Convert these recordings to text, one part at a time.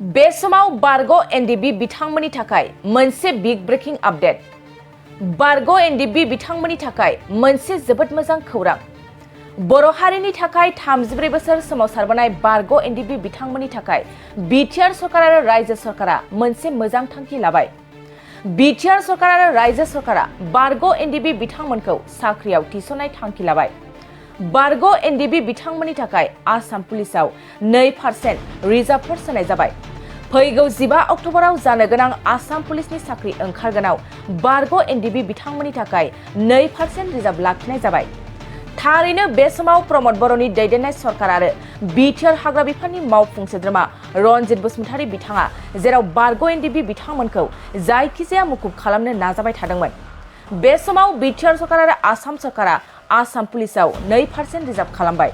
बे समाव बारग' एनडीबी बिथांमोननि थाखाय मोनसे बिग ब्रेकिं आपडेट। बारग' एनडीबी बिथांमोननि थाखाय मोनसे जोबोद मोजां खौरां। बर' हारिनि थाखाय 34 बोसोर सोमावसारबोनाय बारग' एनडीबी बिथांमोननि थाखाय बीटीआर सरकार आरो रायजो सरकारा मोनसे मोजां थांखि लाबाय। बीटीआर सरकार आरो रायजो सरकारा बारग' एनडीबी बिथांमोनखौ साख्रियाव थिसननाय थांखि लाबाय। बारग' एनडीबी बिथांमोननि थाखाय आसाम पुलिसाव 2% रिजार्भफोर सोनाय जाबाय। फैगौ 15 अक्ट'बराव जानो गोनां आसाम पुलिसनि साख्रि ओंखारगोनाव बारग' एनडीबी बिथांमोननि थाखाय 2% रिजार्भ लाखिनाय जाबाय। थारैनो बे समाव प्रमद बर'नि दैदेननाय सरकार आरो बीटीआर हाग्रा बिफाननि मावफुं सोद्रोमा रनजित बसुमतारी बिथाङा जेराव बारग' एनडीबी बिथांमोनखौ जायखिजाया मुखुब खालामनो नाजाबाय थादोंमोन। बे समाव बीटीआर सरकार आरो आसाम सरकारा आसाम पुलिसाव 2% रिजार्भ खालामबाय।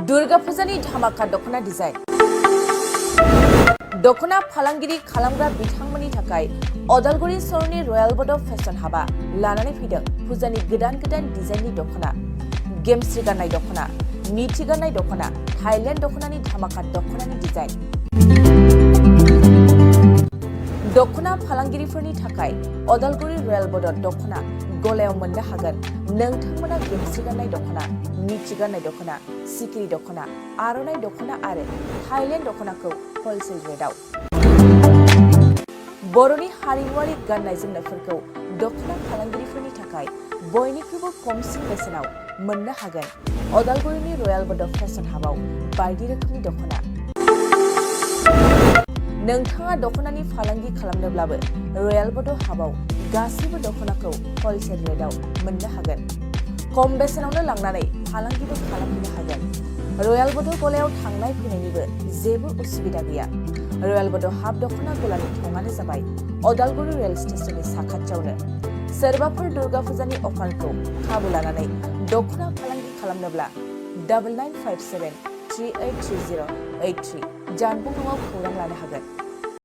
दुर्गा फुजानि धामाका दख'ना डिजाइन। दख'ना फालांगिरि खालामग्रा बिथांमोननि थाखाय अदालगुरि सहरनि रयेल बड' फेशन हाबा लानानै फैदों फुजानि गोदान डिजाइननि दख'ना, गेमस्रि गाननाय दख'ना, मिथि गाननाय दख'ना, थाइलेण्ड दख'नानि धामाका दख'नानि डिजाइन। दख'ना फालांगिरिफोरनि थाखाय अदालगुरि रयेल बड' दख'ना गलायाव मोननो हागोन। नोंथांमोना गेमस्रि गाननाय दख'ना, मिथि गाननाय दख'ना, सिखिरि दख'ना, आर'नाइ दख'ना आरो थाइलेण्ड दख'नाखौ हलसेल रेटआव। बर'नि हारिमुआरि गाननाय जोमनायफोरखौ दख'ना फालांगिरिफोरनि थाखाय बयनिख्रुइबो खमसिन बेसेनाव मोननो हागोन। अदालगुरिनि रयेल बड' फेशन हाबाव बायदि रोखोमनि दख'ना। नोंथाङा दख'नानि फालांगि खालामनोब्लाबो रयेल बड' हाबाव गासैबो दख'नाखौ हलसेल रेटआव मोननो हागोन। खम बेसेनावनो लांनानै फालांगिबो खालामनो हागोन। रयेल बड' गलायाव थांनाय फैनायनिबो जेबो उसुबिदा गैया। रयेल बड' हाब दख'ना गलानि थङानो जाबाय अदालगुरि रेल स्टेशननि साखाथियावनो। सोरबाफोर दुर्गा फुजानि अफारखौ खाबु लानानै दख'ना फालांगि खालामनोब्ला 9957 383083 जानबुं नङाव खौरां लानो हागोन।